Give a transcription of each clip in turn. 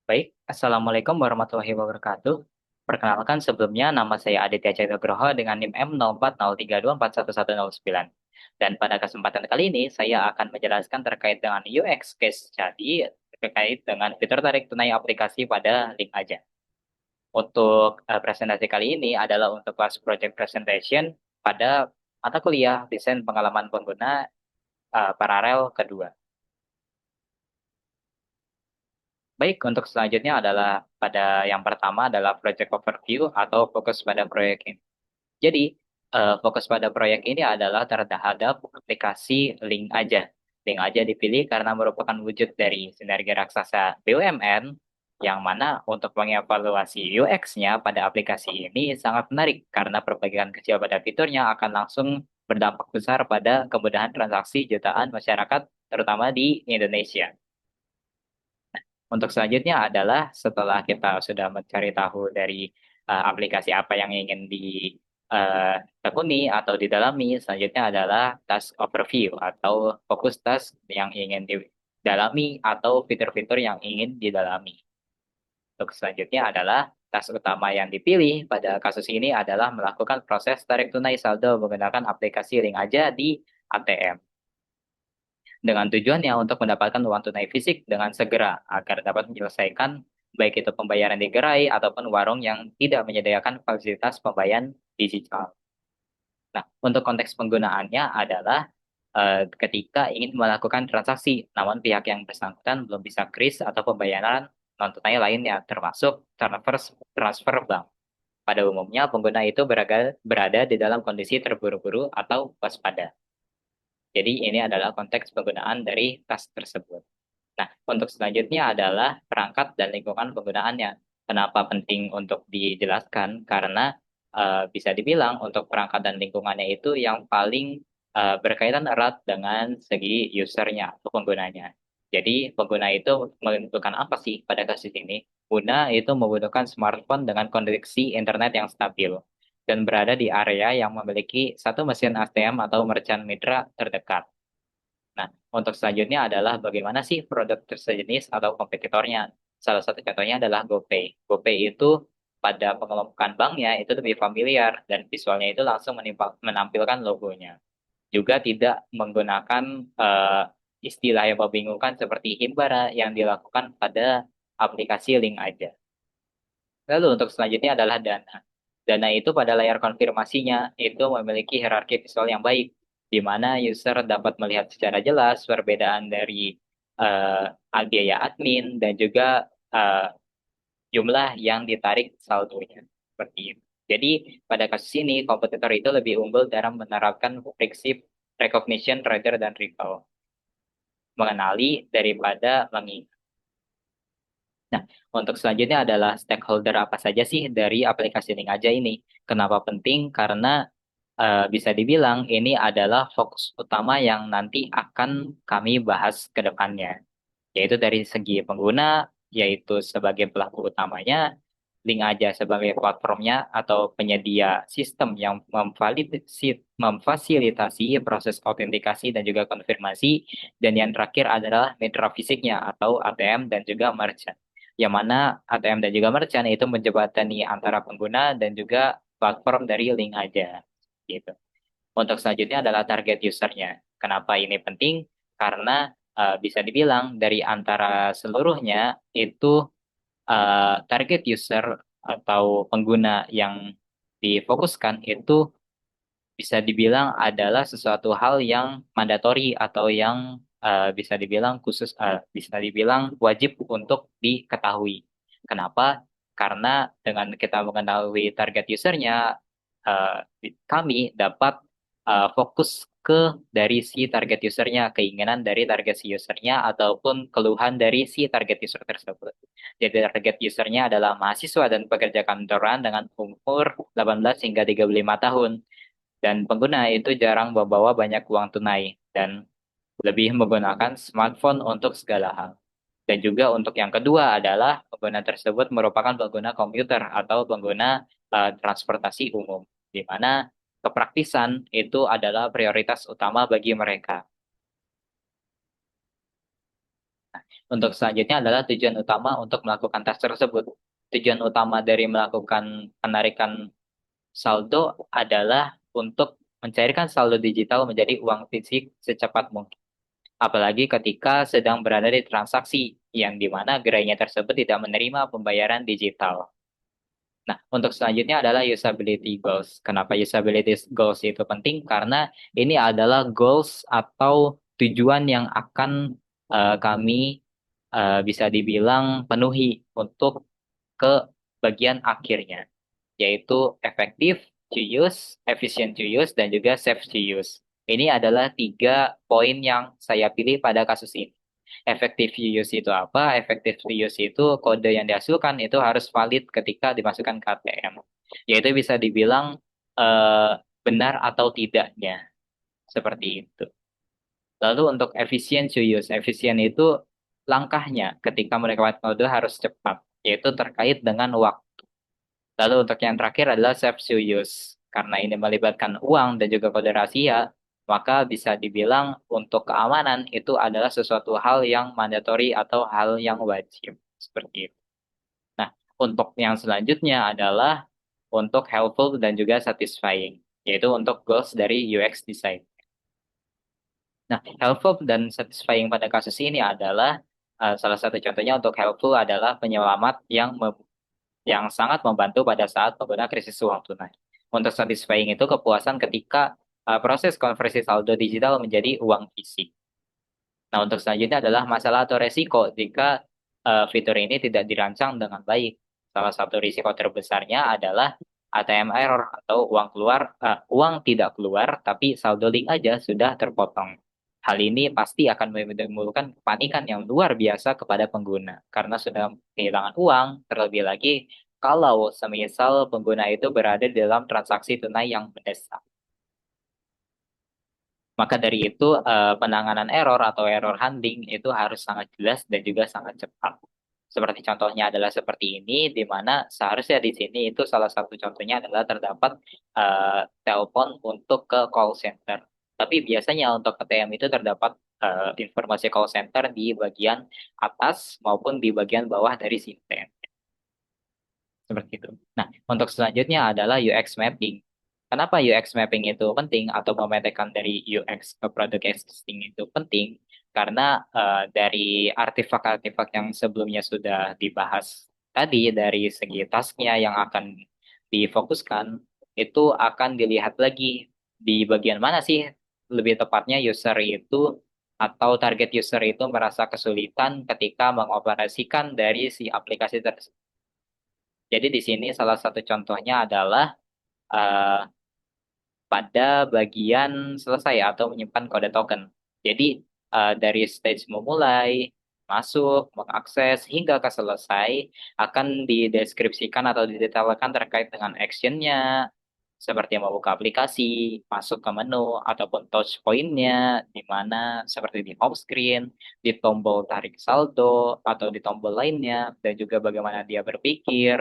Baik, Assalamualaikum warahmatullahi wabarakatuh. Perkenalkan sebelumnya nama saya Aditya Cahya Nugroho dengan NIM M0403241109. Dan pada kesempatan kali ini saya akan menjelaskan terkait dengan UX case study terkait dengan fitur tarik tunai aplikasi pada link aja. Untuk presentasi kali ini adalah untuk kelas project presentation pada mata kuliah desain pengalaman pengguna paralel kedua. Baik, untuk selanjutnya adalah pada yang pertama adalah project overview atau fokus pada proyek ini. Jadi, fokus pada proyek ini adalah terhadap aplikasi link aja. Link aja dipilih karena merupakan wujud dari sinergi raksasa BUMN yang mana untuk mengevaluasi UX-nya pada aplikasi ini sangat menarik karena perbaikan kecil pada fiturnya akan langsung berdampak besar pada kemudahan transaksi jutaan masyarakat terutama di Indonesia. Untuk selanjutnya adalah setelah kita sudah mencari tahu dari aplikasi apa yang ingin ditekuni atau didalami, selanjutnya adalah task overview atau fokus task yang ingin didalami atau fitur-fitur yang ingin didalami. Untuk selanjutnya adalah task utama yang dipilih pada kasus ini adalah melakukan proses tarik tunai saldo menggunakan aplikasi link aja di ATM dengan tujuannya untuk mendapatkan uang tunai fisik dengan segera agar dapat menyelesaikan baik itu pembayaran di gerai ataupun warung yang tidak menyediakan fasilitas pembayaran digital. Nah, untuk konteks penggunaannya adalah ketika ingin melakukan transaksi, namun pihak yang bersangkutan belum bisa kris atau pembayaran non-tunai lainnya, termasuk transfer bank. Pada umumnya, pengguna itu berada di dalam kondisi terburu-buru atau waspada. Jadi ini adalah konteks penggunaan dari tas tersebut. Nah, untuk selanjutnya adalah perangkat dan lingkungan penggunaannya. Kenapa penting untuk dijelaskan? Karena bisa dibilang untuk perangkat dan lingkungannya itu yang paling berkaitan erat dengan segi usernya atau penggunanya. Jadi pengguna itu membutuhkan apa sih pada kasus ini? Pengguna itu membutuhkan smartphone dengan koneksi internet yang stabil dan berada di area yang memiliki satu mesin ATM atau merchant mitra terdekat. Nah, untuk selanjutnya adalah bagaimana sih produk sejenis atau kompetitornya. Salah satu contohnya adalah GoPay. GoPay itu pada pengelompokan banknya itu lebih familiar dan visualnya itu langsung menampilkan logonya. Juga tidak menggunakan istilah yang membingungkan seperti Himbara yang dilakukan pada aplikasi link aja. Lalu untuk selanjutnya adalah Dana. Dana itu pada layar konfirmasinya itu memiliki hierarki visual yang baik, di mana user dapat melihat secara jelas perbedaan dari biaya admin dan juga jumlah yang ditarik saldonya. Seperti itu. Jadi pada kasus ini kompetitor itu lebih unggul dalam menerapkan prinsip recognition rather than recall, mengenali daripada mengingat. Nah, untuk selanjutnya adalah stakeholder apa saja sih dari aplikasi Link Aja ini. Kenapa penting? Karena bisa dibilang ini adalah fokus utama yang nanti akan kami bahas ke depannya, yaitu dari segi pengguna, yaitu sebagai pelaku utamanya, Link Aja sebagai platformnya atau penyedia sistem yang memfasilitasi proses autentikasi dan juga konfirmasi, dan yang terakhir adalah mitra fisiknya atau ATM dan juga merchant. Yang mana ATM dan juga merchant itu menjembatani antara pengguna dan juga platform dari Link Aja. Gitu. Untuk selanjutnya adalah target usernya. Kenapa ini penting? Karena bisa dibilang dari antara seluruhnya itu target user atau pengguna yang difokuskan itu bisa dibilang adalah sesuatu hal yang mandatori atau yang bisa dibilang khusus, bisa dibilang wajib untuk diketahui. Kenapa? Karena dengan kita mengetahui target usernya, eh, kami dapat fokus ke dari si target usernya, keinginan dari target si usernya, ataupun keluhan dari si target user tersebut. Jadi target usernya adalah mahasiswa dan pekerja kantoran dengan umur 18 hingga 35 tahun. Dan pengguna itu jarang membawa banyak uang tunai dan lebih menggunakan smartphone untuk segala hal. Dan juga untuk yang kedua adalah pengguna tersebut merupakan pengguna komputer atau pengguna transportasi umum, di mana kepraktisan itu adalah prioritas utama bagi mereka. Untuk selanjutnya adalah tujuan utama untuk melakukan tes tersebut. Tujuan utama dari melakukan penarikan saldo adalah untuk mencairkan saldo digital menjadi uang fisik secepat mungkin. Apalagi ketika sedang berada di transaksi yang dimana gerainya tersebut tidak menerima pembayaran digital. Nah, untuk selanjutnya adalah usability goals. Kenapa usability goals itu penting? Karena ini adalah goals atau tujuan yang akan kami bisa dibilang penuhi untuk ke bagian akhirnya, yaitu effective to use, efficient to use, dan juga safe to use. Ini adalah 3 poin yang saya pilih pada kasus ini. Effective use itu apa? Effective use itu kode yang dihasilkan itu harus valid ketika dimasukkan ke ATM. Yaitu bisa dibilang eh, benar atau tidaknya. Seperti itu. Lalu untuk efficient to use. Efisien itu langkahnya ketika mereka kode harus cepat. Yaitu terkait dengan waktu. Lalu untuk yang terakhir adalah safe to use. Karena ini melibatkan uang dan juga kode rahasia, maka bisa dibilang untuk keamanan itu adalah sesuatu hal yang mandatory atau hal yang wajib. Seperti itu. Nah, untuk yang selanjutnya adalah untuk helpful dan juga satisfying, yaitu untuk goals dari UX design. Nah, helpful dan satisfying pada kasus ini adalah salah satu contohnya untuk helpful adalah penyelamat yang sangat membantu pada saat pengguna krisis uang tunai. Untuk satisfying itu kepuasan ketika proses konversi saldo digital menjadi uang fisik. Nah, untuk selanjutnya adalah masalah atau resiko jika fitur ini tidak dirancang dengan baik. Salah satu risiko terbesarnya adalah ATM error atau uang tidak keluar, tapi saldo link aja sudah terpotong. Hal ini pasti akan menimbulkan kepanikan yang luar biasa kepada pengguna karena sudah kehilangan uang, terlebih lagi kalau semisal pengguna itu berada di dalam transaksi tunai yang mendesak. Maka dari itu, penanganan error atau error handling itu harus sangat jelas dan juga sangat cepat. Seperti contohnya adalah seperti ini, di mana seharusnya di sini itu salah satu contohnya adalah terdapat telepon untuk ke call center. Tapi biasanya untuk ATM itu terdapat informasi call center di bagian atas maupun di bagian bawah dari sistem. Seperti itu. Nah, untuk selanjutnya adalah UX mapping. Kenapa UX mapping itu penting atau memetakan dari UX ke produk existing itu penting? Karena dari artefak-artefak yang sebelumnya sudah dibahas tadi dari segi tasknya yang akan difokuskan, itu akan dilihat lagi di bagian mana sih lebih tepatnya user itu atau target user itu merasa kesulitan ketika mengoperasikan dari si aplikasi tersebut. Jadi di sini salah satu contohnya adalah eh, pada bagian selesai atau menyimpan kode token. Jadi dari stage memulai, masuk, mengakses, hingga ke selesai akan dideskripsikan atau didetailkan terkait dengan actionnya, seperti membuka aplikasi, masuk ke menu, ataupun touch point-nya, di mana seperti di home screen, di tombol tarik saldo, atau di tombol lainnya, dan juga bagaimana dia berpikir,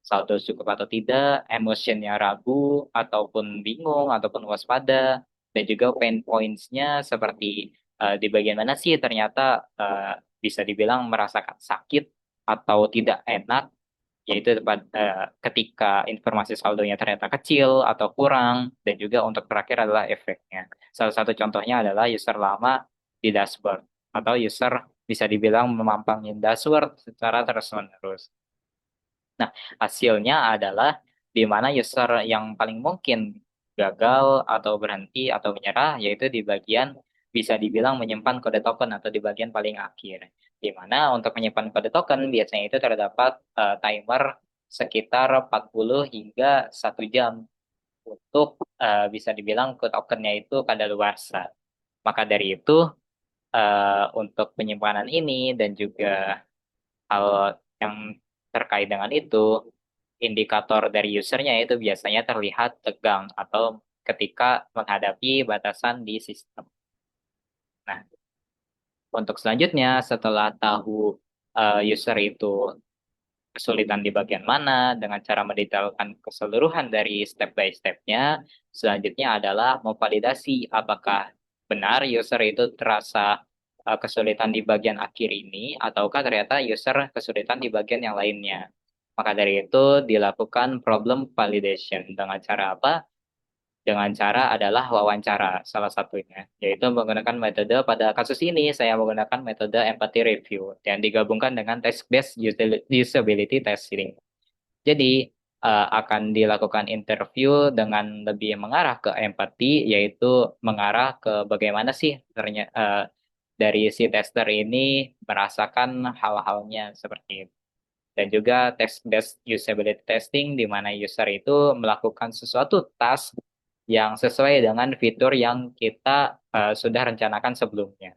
saldo cukup atau tidak, emotionnya ragu, ataupun bingung, ataupun waspada, dan juga pain points-nya seperti di bagian mana sih ternyata bisa dibilang merasakan sakit atau tidak enak, yaitu ketika informasi saldonya ternyata kecil atau kurang, dan juga untuk terakhir adalah efeknya. Salah satu contohnya adalah user lama di dashboard, atau user bisa dibilang memampangin dashboard secara terus-menerus. Nah, hasilnya adalah di mana user yang paling mungkin gagal atau berhenti atau menyerah, yaitu di bagian bisa dibilang menyimpan kode token atau di bagian paling akhir. Di mana untuk menyimpan kode token biasanya itu terdapat timer sekitar 40 hingga 1 jam untuk bisa dibilang kode tokennya itu kadaluarsa. Maka dari itu, untuk penyimpanan ini dan juga hal yang terkait dengan itu, indikator dari usernya itu biasanya terlihat tegang atau ketika menghadapi batasan di sistem. Nah, untuk selanjutnya setelah tahu user itu kesulitan di bagian mana dengan cara mendetailkan keseluruhan dari step by step-nya, selanjutnya adalah memvalidasi apakah benar user itu terasa kesulitan di bagian akhir ini, ataukah ternyata user kesulitan di bagian yang lainnya. Maka dari itu dilakukan problem validation dengan cara apa? Dengan cara adalah wawancara salah satunya, yaitu menggunakan metode pada kasus ini saya menggunakan metode empathy review yang digabungkan dengan test-based usability testing. Jadi akan dilakukan interview dengan lebih mengarah ke empati, yaitu mengarah ke bagaimana sih ternyata dari si tester ini merasakan hal-halnya seperti itu. Dan juga test-based usability testing di mana user itu melakukan sesuatu task yang sesuai dengan fitur yang kita sudah rencanakan sebelumnya.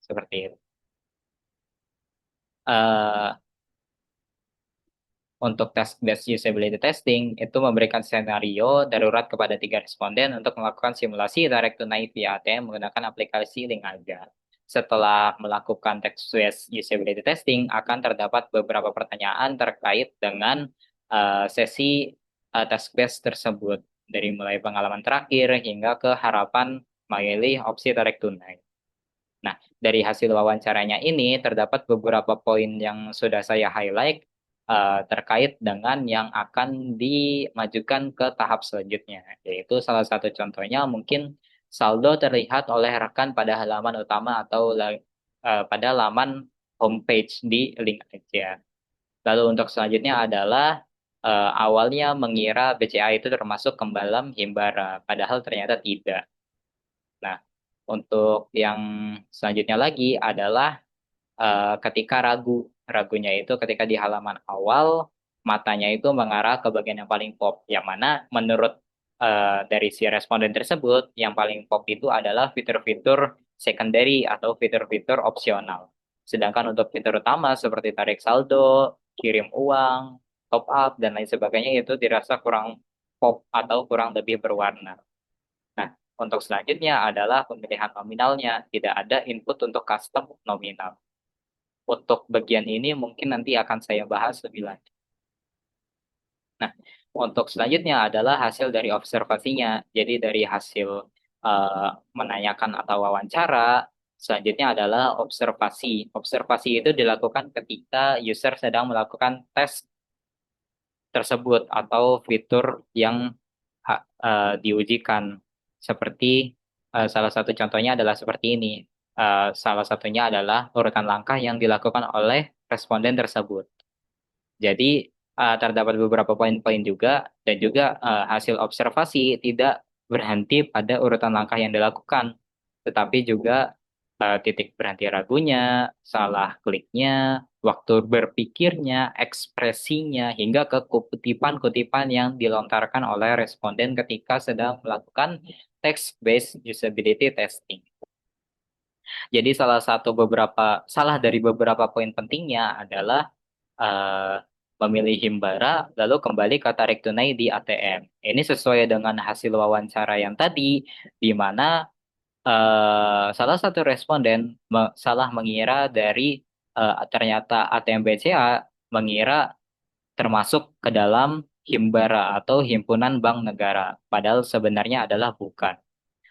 Seperti itu. Eh, untuk test-based usability testing itu memberikan skenario darurat kepada 3 responden untuk melakukan simulasi direct to knife via ATM menggunakan aplikasi Link Aja. Setelah melakukan text-based usability testing, akan terdapat beberapa pertanyaan terkait dengan sesi task-based tersebut, dari mulai pengalaman terakhir hingga ke harapan memilih opsi direct to knife. Nah, dari hasil wawancaranya ini terdapat beberapa poin yang sudah saya highlight terkait dengan yang akan dimajukan ke tahap selanjutnya, yaitu salah satu contohnya mungkin saldo terlihat oleh rekan pada halaman utama atau pada laman homepage di link aja. Lalu untuk selanjutnya adalah awalnya mengira BCA itu termasuk kembalam Himbara, padahal ternyata tidak. Nah, untuk yang selanjutnya lagi adalah ketika ragu. Ragunya itu ketika di halaman awal, matanya itu mengarah ke bagian yang paling pop, yang mana menurut dari si responden tersebut, yang paling pop itu adalah fitur-fitur secondary atau fitur-fitur opsional. Sedangkan untuk fitur utama seperti tarik saldo, kirim uang, top up, dan lain sebagainya itu dirasa kurang pop atau kurang lebih berwarna. Nah, untuk selanjutnya adalah pemilihan nominalnya. Tidak ada input untuk custom nominal. Untuk bagian ini mungkin nanti akan saya bahas lebih lanjut. Nah, untuk selanjutnya adalah hasil dari observasinya. Jadi dari hasil menanyakan atau wawancara, selanjutnya adalah observasi. Observasi itu dilakukan ketika user sedang melakukan tes tersebut atau fitur yang diujikan. Seperti salah satu contohnya adalah seperti ini. Salah satunya adalah urutan langkah yang dilakukan oleh responden tersebut. Jadi terdapat beberapa poin-poin juga, dan juga hasil observasi tidak berhenti pada urutan langkah yang dilakukan, tetapi juga titik berhenti ragunya, salah kliknya, waktu berpikirnya, ekspresinya, hingga ke kutipan-kutipan yang dilontarkan oleh responden ketika sedang melakukan text-based usability testing. Jadi salah dari beberapa poin pentingnya adalah eh, memilih Himbara, lalu kembali ke tarik tunai di ATM. Ini sesuai dengan hasil wawancara yang tadi, di mana salah satu responden salah mengira dari ternyata ATM BCA mengira termasuk ke dalam Himbara atau Himpunan Bank Negara, padahal sebenarnya adalah bukan.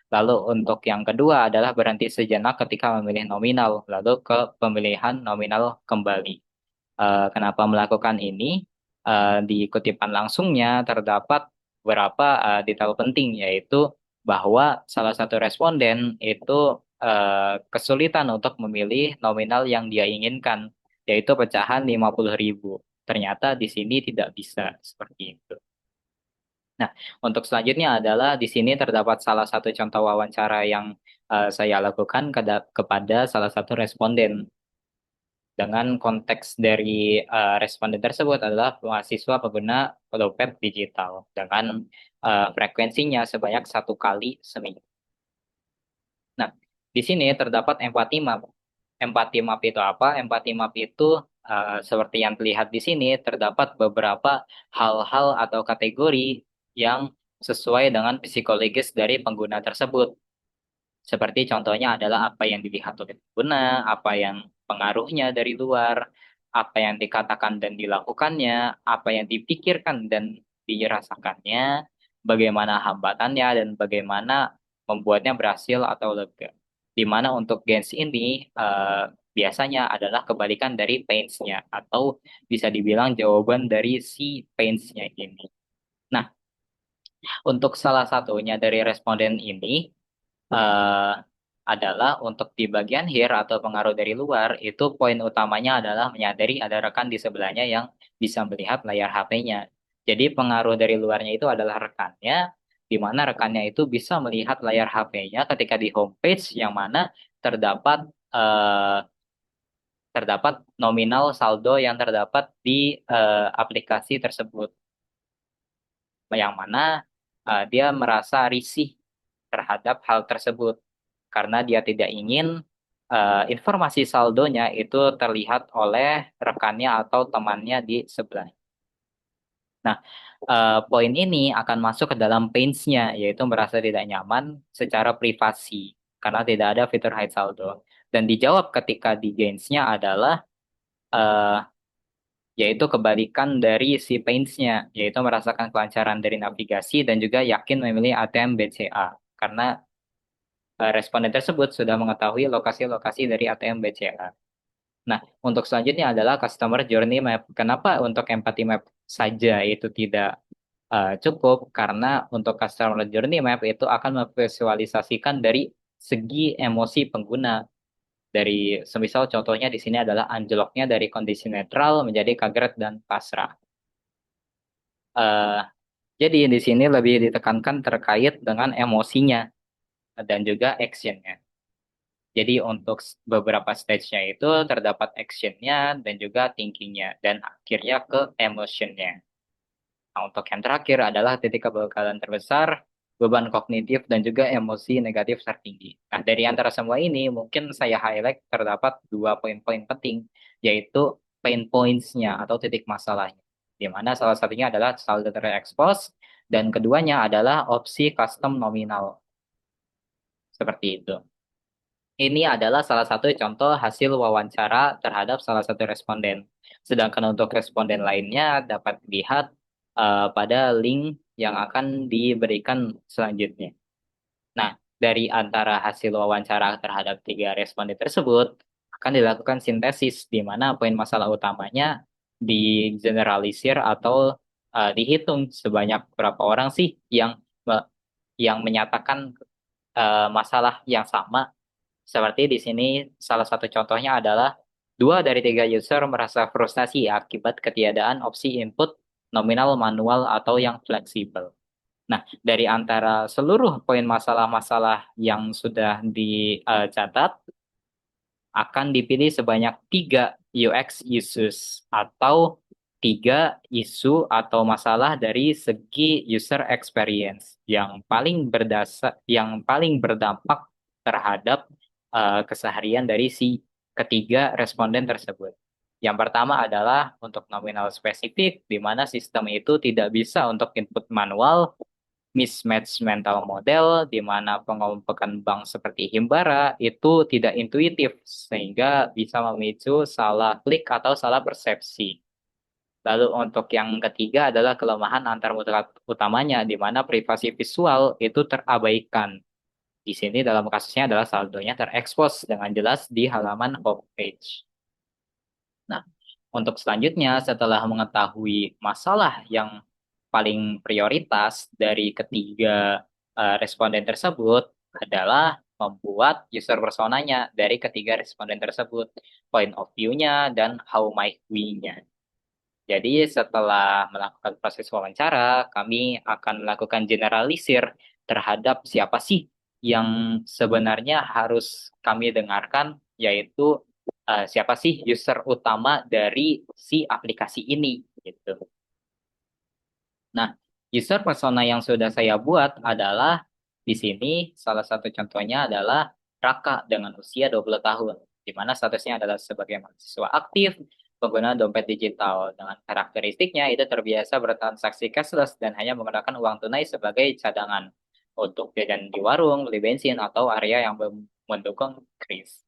Lalu untuk yang kedua adalah berhenti sejenak ketika memilih nominal, lalu ke pemilihan nominal kembali. Kenapa melakukan ini? Di kutipan langsungnya terdapat beberapa detail penting, yaitu bahwa salah satu responden itu kesulitan untuk memilih nominal yang dia inginkan, yaitu pecahan 50.000. Ternyata di sini tidak bisa seperti itu. Nah, untuk selanjutnya adalah di sini terdapat salah satu contoh wawancara yang saya lakukan kepada salah satu responden, dengan konteks dari responden tersebut adalah mahasiswa pengguna dompet digital dengan frekuensinya sebanyak 1 kali seminggu. Nah, di sini terdapat empati map. Empati map itu apa? Empati map itu seperti yang terlihat di sini terdapat beberapa hal-hal atau kategori yang sesuai dengan psikologis dari pengguna tersebut. Seperti contohnya adalah apa yang dilihat oleh pengguna, apa yang pengaruhnya dari luar, apa yang dikatakan dan dilakukannya, apa yang dipikirkan dan dirasakannya, bagaimana hambatannya, dan bagaimana membuatnya berhasil atau lega. di mana untuk gains ini biasanya adalah kebalikan dari pains-nya, atau bisa dibilang jawaban dari si pains-nya ini. Nah, untuk salah satunya dari responden ini eh, adalah untuk di bagian here atau pengaruh dari luar, itu poin utamanya adalah menyadari ada rekan di sebelahnya yang bisa melihat layar HP-nya. Jadi pengaruh dari luarnya itu adalah rekannya, di mana rekannya itu bisa melihat layar HP-nya ketika di homepage yang mana terdapat eh, terdapat nominal saldo yang terdapat di aplikasi tersebut, yang mana dia merasa risih terhadap hal tersebut karena dia tidak ingin informasi saldonya itu terlihat oleh rekannya atau temannya di sebelah. Nah, poin ini akan masuk ke dalam pains-nya, yaitu merasa tidak nyaman secara privasi karena tidak ada fitur hide saldo. Dan dijawab ketika di gains-nya adalah eh, yaitu kebalikan dari si pains-nya, yaitu merasakan kelancaran dari navigasi dan juga yakin memilih ATM BCA karena responden tersebut sudah mengetahui lokasi-lokasi dari ATM BCA. Nah, untuk selanjutnya adalah Customer Journey Map. Kenapa untuk Empathy Map saja itu tidak cukup? Karena untuk Customer Journey Map itu akan memvisualisasikan dari segi emosi pengguna. Dari semisal contohnya di sini adalah anjloknya dari kondisi netral menjadi kaget dan pasrah. Eh, jadi di sini lebih ditekankan terkait dengan emosinya dan juga actionnya. Jadi untuk beberapa stage-nya itu terdapat action-nya dan juga thinking-nya dan akhirnya ke emotion-nya. Nah, untuk yang terakhir adalah titik kegagalan terbesar, beban kognitif dan juga emosi negatif tertinggi. Nah, dari antara semua ini mungkin saya highlight terdapat dua poin-poin penting, yaitu pain points-nya atau titik masalahnya. Di mana salah satunya adalah saldo terekspos dan keduanya adalah opsi custom nominal. Seperti itu. Ini adalah salah satu contoh hasil wawancara terhadap salah satu responden. Sedangkan untuk responden lainnya dapat dilihat pada link yang akan diberikan selanjutnya. Nah, dari antara hasil wawancara terhadap tiga responden tersebut akan dilakukan sintesis di mana poin masalah utamanya digeneralisir atau dihitung sebanyak berapa orang sih yang menyatakan masalah yang sama. Seperti di sini, salah satu contohnya adalah dua dari tiga user merasa frustasi akibat ketiadaan opsi input nominal manual atau yang fleksibel. Nah, dari antara seluruh poin masalah-masalah yang sudah dicatat, akan dipilih sebanyak tiga UX issues atau tiga isu atau masalah dari segi user experience yang paling berdampak terhadap keseharian dari si ketiga responden tersebut. Yang pertama adalah untuk nominal spesifik, di mana sistem itu tidak bisa untuk input manual, mismatch mental model, di mana pengelompokan bank seperti Himbara itu tidak intuitif, sehingga bisa memicu salah klik atau salah persepsi. Lalu untuk yang ketiga adalah kelemahan antar mutlak utamanya, di mana privasi visual itu terabaikan. Di sini dalam kasusnya adalah saldonya terekspos dengan jelas di halaman homepage. Nah, untuk selanjutnya, setelah mengetahui masalah yang paling prioritas dari ketiga responden tersebut adalah membuat user personanya dari ketiga responden tersebut, point of view-nya, dan how might we-nya. Jadi setelah melakukan proses wawancara, kami akan melakukan generalisir terhadap siapa sih yang sebenarnya harus kami dengarkan, yaitu siapa sih user utama dari si aplikasi ini gitu. Nah, user persona yang sudah saya buat adalah di sini salah satu contohnya adalah Raka dengan usia 20 tahun, di mana statusnya adalah sebagai mahasiswa aktif, pengguna dompet digital. Dengan karakteristiknya itu terbiasa bertransaksi cashless dan hanya menggunakan uang tunai sebagai cadangan untuk jajan di warung, beli bensin, atau area yang mendukung kris.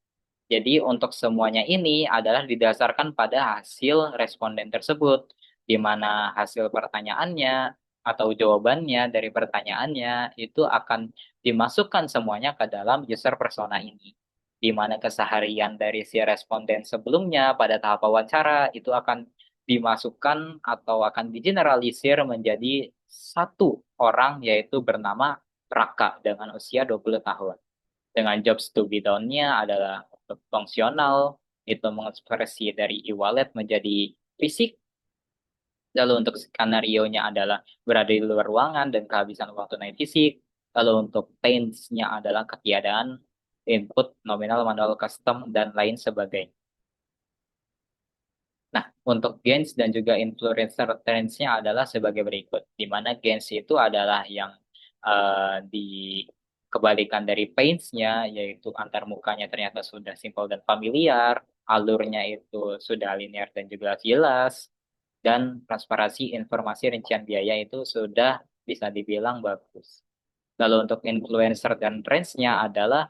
Jadi untuk semuanya ini adalah didasarkan pada hasil responden tersebut, di mana hasil pertanyaannya atau jawabannya dari pertanyaannya itu akan dimasukkan semuanya ke dalam user persona ini. Di mana keseharian dari si responden sebelumnya pada tahap wawancara itu akan dimasukkan atau akan digeneralisir menjadi satu orang yaitu bernama Raka dengan usia 20 tahun. Dengan jobs to be done-nya adalah fungsional, itu mengekspresi dari e-wallet menjadi fisik. Lalu untuk skenario-nya adalah berada di luar ruangan dan kehabisan waktu naik fisik. Lalu untuk pains-nya adalah ketiadaan input nominal, manual, custom, dan lain sebagainya. Nah, untuk gains dan juga influencer trends-nya adalah sebagai berikut. Di mana gains itu adalah yang di kebalikan dari paints-nya, yaitu antar mukanya ternyata sudah simpel dan familiar, alurnya itu sudah linear dan juga jelas, dan transparansi informasi rincian biaya itu sudah bisa dibilang bagus. Lalu untuk influencer dan trends-nya adalah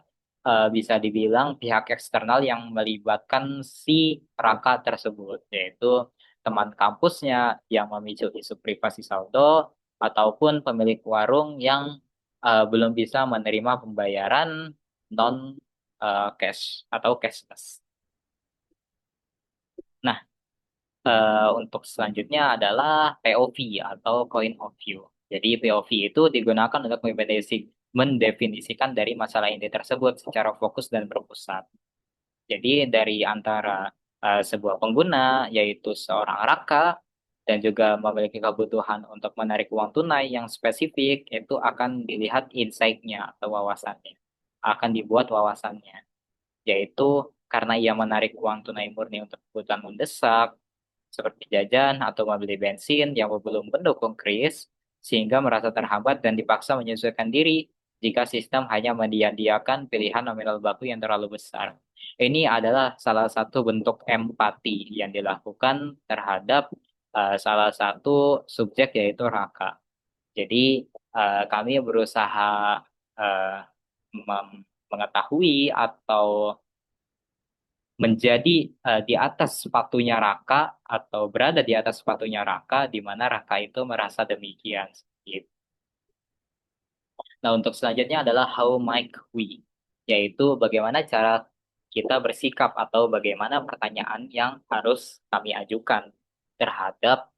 bisa dibilang pihak eksternal yang melibatkan si Raka tersebut, yaitu teman kampusnya yang memicu isu privasi saldo, ataupun pemilik warung yang belum bisa menerima pembayaran non cash atau cashless. Nah, untuk selanjutnya adalah POV atau point of view. Jadi POV itu digunakan untuk mendefinisikan dari masalah inti tersebut secara fokus dan berpusat. Jadi dari antara sebuah pengguna, yaitu seorang raka, dan juga memiliki kebutuhan untuk menarik uang tunai yang spesifik, itu akan dilihat insight-nya atau wawasannya. Akan dibuat wawasannya, yaitu karena ia menarik uang tunai murni untuk kebutuhan mendesak, seperti jajan atau membeli bensin yang belum mendukung kris, sehingga merasa terhambat dan dipaksa menyesuaikan diri jika sistem hanya menyediakan pilihan nominal baku yang terlalu besar. Ini adalah salah satu bentuk empati yang dilakukan terhadap salah satu subjek yaitu Raka. Jadi kami berusaha uh, mengetahui atau menjadi di atas sepatunya Raka atau berada di atas sepatunya Raka di mana Raka itu merasa demikian. Gitu. Nah, untuk selanjutnya adalah how might we, yaitu bagaimana cara kita bersikap atau bagaimana pertanyaan yang harus kami ajukan terhadap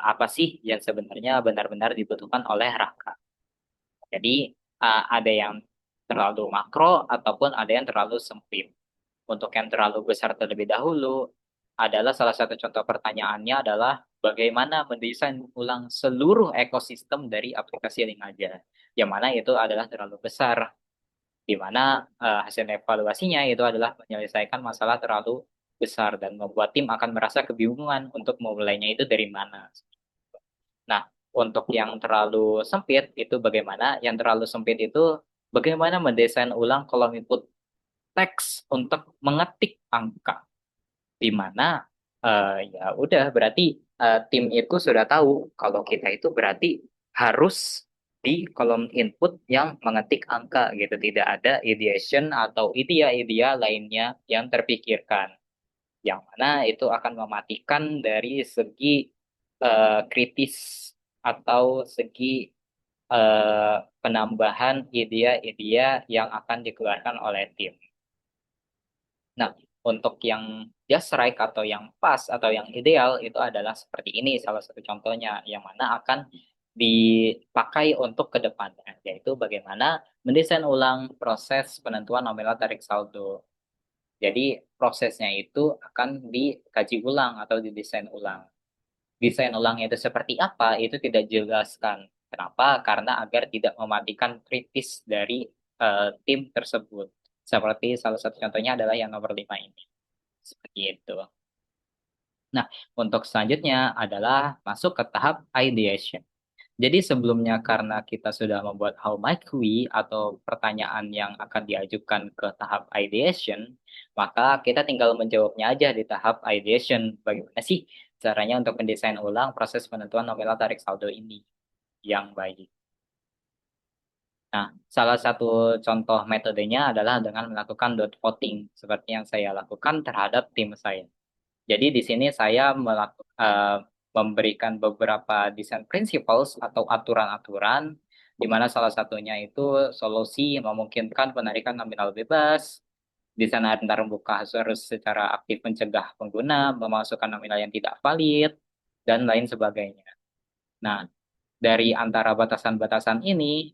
apa sih yang sebenarnya benar-benar dibutuhkan oleh Raka. Jadi ada yang terlalu makro ataupun ada yang terlalu sempit. Untuk yang terlalu besar terlebih dahulu adalah salah satu contoh pertanyaannya adalah bagaimana mendesain ulang seluruh ekosistem dari aplikasi Link aja, yang mana itu adalah terlalu besar, di mana hasil evaluasinya itu adalah menyelesaikan masalah terlalu besar dan membuat tim akan merasa kebingungan untuk memulainya itu dari mana. Nah, untuk yang terlalu sempit itu bagaimana? Yang terlalu sempit itu bagaimana mendesain ulang kolom input teks untuk mengetik angka, di mana ya udah berarti tim itu sudah tahu kalau kita itu berarti harus di kolom input yang mengetik angka gitu, tidak ada ideation atau idea-idea lainnya yang terpikirkan, yang mana itu akan mematikan dari segi kritis atau segi eh, penambahan ide-ide yang akan dikeluarkan oleh tim. Nah, untuk yang just right atau yang pas atau yang ideal itu adalah seperti ini salah satu contohnya yang mana akan dipakai untuk ke depannya, yaitu bagaimana mendesain ulang proses penentuan nominal tarik saldo. Jadi prosesnya itu akan dikaji ulang atau didesain ulang. Desain ulangnya itu seperti apa itu tidak dijelaskan. Kenapa? Karena agar tidak mematikan kritis dari tim tersebut. Seperti salah satu contohnya adalah yang nomor 5 ini. Seperti itu. Nah, untuk selanjutnya adalah masuk ke tahap ideation. Jadi sebelumnya karena kita sudah membuat how might we atau pertanyaan yang akan diajukan ke tahap ideation, maka kita tinggal menjawabnya aja di tahap ideation. Bagaimana sih caranya untuk mendesain ulang proses penentuan nominal tarik saldo ini yang baik? Nah, salah satu contoh metodenya adalah dengan melakukan dot voting, seperti yang saya lakukan terhadap tim saya. Jadi di sini saya memberikan beberapa design principles atau aturan-aturan, di mana salah satunya itu solusi memungkinkan penarikan nominal bebas, desain antar buka harus secara aktif mencegah pengguna memasukkan nominal yang tidak valid, dan lain sebagainya. Nah, dari antara batasan-batasan ini,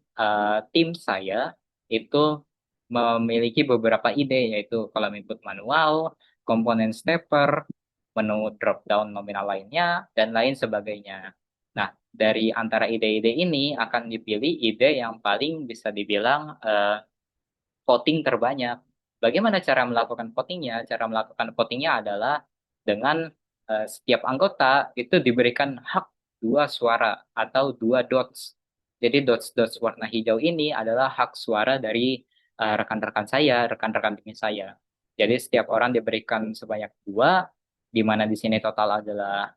tim saya itu memiliki beberapa ide, yaitu kolom input manual, komponen stepper, menu drop-down nominal lainnya, dan lain sebagainya. Nah, dari antara ide-ide ini akan dipilih ide yang paling bisa dibilang voting terbanyak. Bagaimana cara melakukan votingnya? Cara melakukan votingnya adalah dengan setiap anggota itu diberikan hak dua suara atau dua dots. Jadi dots-dots warna hijau ini adalah hak suara dari rekan-rekan saya, rekan-rekan tim saya. Jadi setiap orang diberikan sebanyak dua, di mana di sini total adalah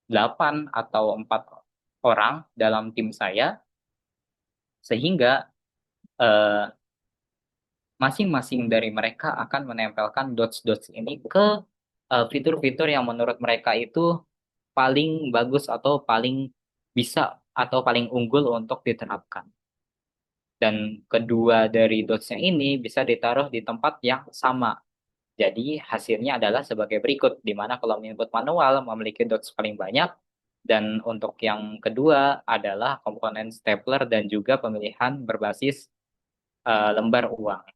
8 atau 4 orang dalam tim saya, sehingga eh, masing-masing dari mereka akan menempelkan dots-dots ini ke fitur-fitur yang menurut mereka itu paling bagus atau paling bisa atau paling unggul untuk diterapkan. Dan kedua dari dotsnya ini bisa ditaruh di tempat yang sama. Jadi hasilnya adalah sebagai berikut, di mana kalau input manual memiliki dots paling banyak, dan untuk yang kedua adalah komponen stapler dan juga pemilihan berbasis lembar uang.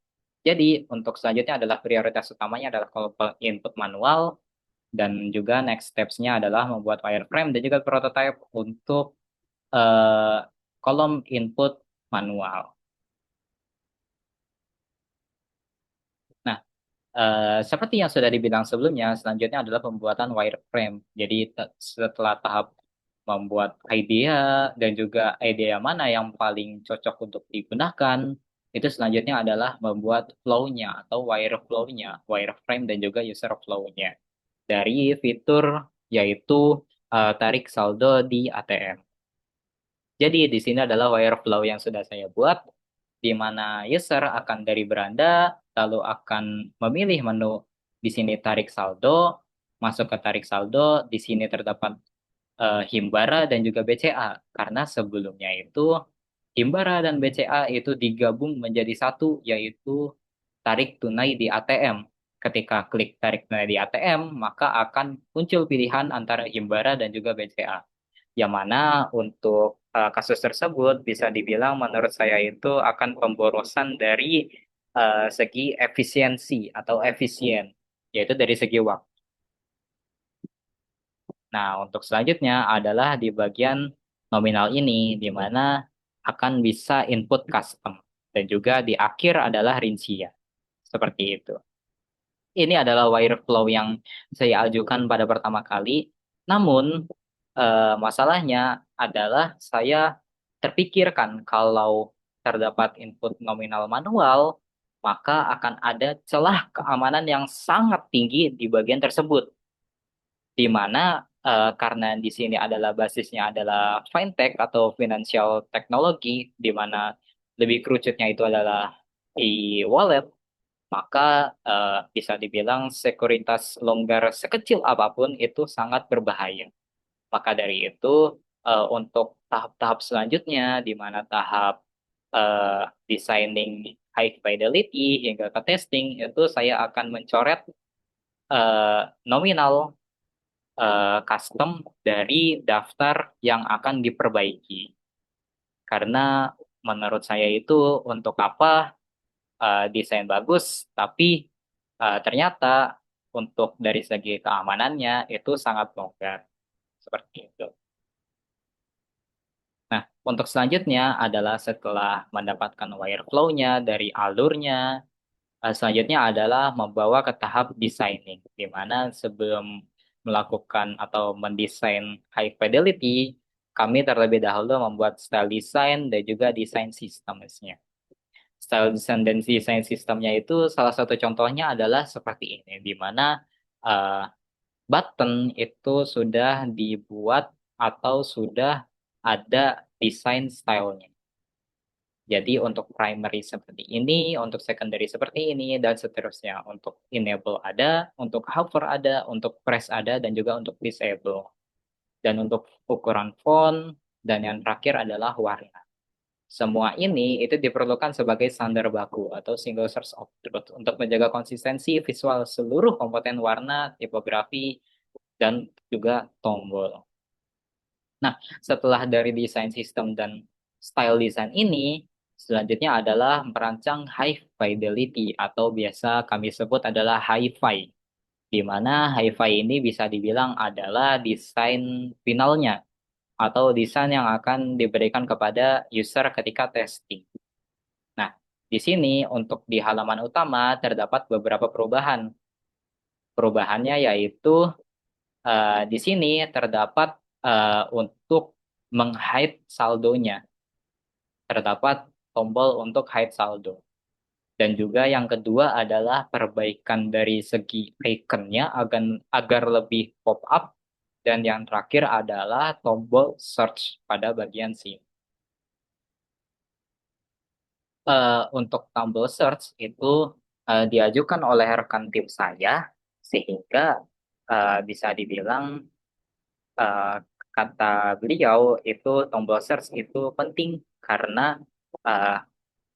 Jadi untuk selanjutnya adalah prioritas utamanya adalah kalau input manual, dan juga next steps-nya adalah membuat wireframe dan juga prototype untuk eh, kolom input manual. Nah, seperti yang sudah dibilang sebelumnya, selanjutnya adalah pembuatan wireframe. Jadi setelah tahap membuat idea dan juga idea mana yang paling cocok untuk digunakan, itu selanjutnya adalah membuat flow-nya atau wireflow-nya, wireframe dan juga user flow-nya dari fitur yaitu tarik saldo di ATM. Jadi di sini adalah wire flow yang sudah saya buat, di mana user akan dari beranda, lalu akan memilih menu di sini tarik saldo, masuk ke tarik saldo, di sini terdapat Himbara dan juga BCA, karena sebelumnya itu Himbara dan BCA itu digabung menjadi satu, yaitu tarik tunai di ATM. Ketika klik tarik tunai di ATM, maka akan muncul pilihan antara Himbara dan juga BCA. Yang mana untuk kasus tersebut bisa dibilang menurut saya itu akan pemborosan dari segi efisiensi atau efisien, yaitu dari segi waktu. Nah, untuk selanjutnya adalah di bagian nominal ini, di mana akan bisa input custom. Dan juga di akhir adalah rincian. Seperti itu. Ini adalah wire flow yang saya ajukan pada pertama kali. Namun, masalahnya adalah saya terpikirkan kalau terdapat input nominal manual, maka akan ada celah keamanan yang sangat tinggi di bagian tersebut, di mana karena di sini adalah basisnya adalah fintech atau financial technology, di mana lebih kerucutnya itu adalah e-wallet, maka bisa dibilang sekuritas longgar sekecil apapun itu sangat berbahaya. Maka dari itu, untuk tahap-tahap selanjutnya, di mana tahap designing high fidelity hingga ke testing, itu saya akan mencoret nominal custom dari daftar yang akan diperbaiki. Karena menurut saya itu untuk apa desain bagus, tapi ternyata untuk dari segi keamanannya itu sangat longgar. Seperti itu. Nah, untuk selanjutnya adalah setelah mendapatkan wire flow-nya dari alurnya, selanjutnya adalah membawa ke tahap designing, di mana sebelum melakukan atau mendesain high fidelity, kami terlebih dahulu membuat style design dan juga desain sistemnya. Style design dan desain sistemnya itu salah satu contohnya adalah seperti ini, di mana uh, button itu sudah dibuat atau sudah ada desain stylenya. Jadi untuk primary seperti ini, untuk secondary seperti ini, dan seterusnya. Untuk enable ada, untuk hover ada, untuk press ada, dan juga untuk disable. Dan untuk ukuran font, dan yang terakhir adalah warna. Semua ini itu diperlukan sebagai standar baku atau single source of truth untuk menjaga konsistensi visual seluruh komponen warna, tipografi, dan juga tombol. Nah, setelah dari desain sistem dan style design ini, selanjutnya adalah merancang high fidelity atau biasa kami sebut adalah hi-fi, di mana hi-fi ini bisa dibilang adalah desain finalnya atau desain yang akan diberikan kepada user ketika testing. Nah, di sini untuk di halaman utama terdapat beberapa perubahan. Perubahannya yaitu di sini terdapat untuk meng-hide saldonya, terdapat tombol untuk hide saldo. Dan juga yang kedua adalah perbaikan dari segi ikonnya agar lebih pop up. Dan yang terakhir adalah tombol search pada bagian sini. Untuk tombol search itu diajukan oleh rekan tim saya, sehingga bisa dibilang eh, kata beliau itu tombol search itu penting karena eh,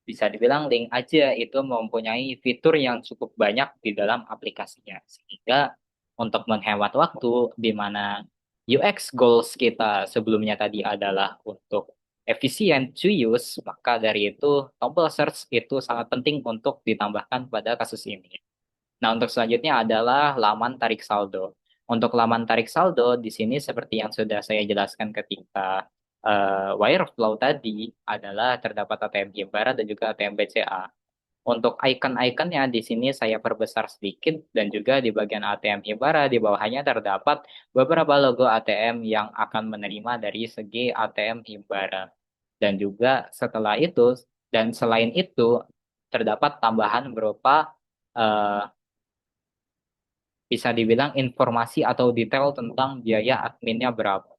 bisa dibilang link aja itu mempunyai fitur yang cukup banyak di dalam aplikasinya. Sehingga untuk menghemat waktu di mana UX goals kita sebelumnya tadi adalah untuk efisien to use, maka dari itu tombol search itu sangat penting untuk ditambahkan pada kasus ini. Nah, untuk selanjutnya adalah laman tarik saldo. Untuk laman tarik saldo, di sini seperti yang sudah saya jelaskan ketika Wireflow tadi, adalah terdapat ATM Himbara dan juga ATM BCA. Untuk icon-iconnya di sini saya perbesar sedikit dan juga di bagian ATM Himbara di bawahnya terdapat beberapa logo ATM yang akan menerima dari segi ATM Himbara. Dan juga setelah itu, dan selain itu, terdapat tambahan berupa eh, bisa dibilang informasi atau detail tentang biaya adminnya berapa.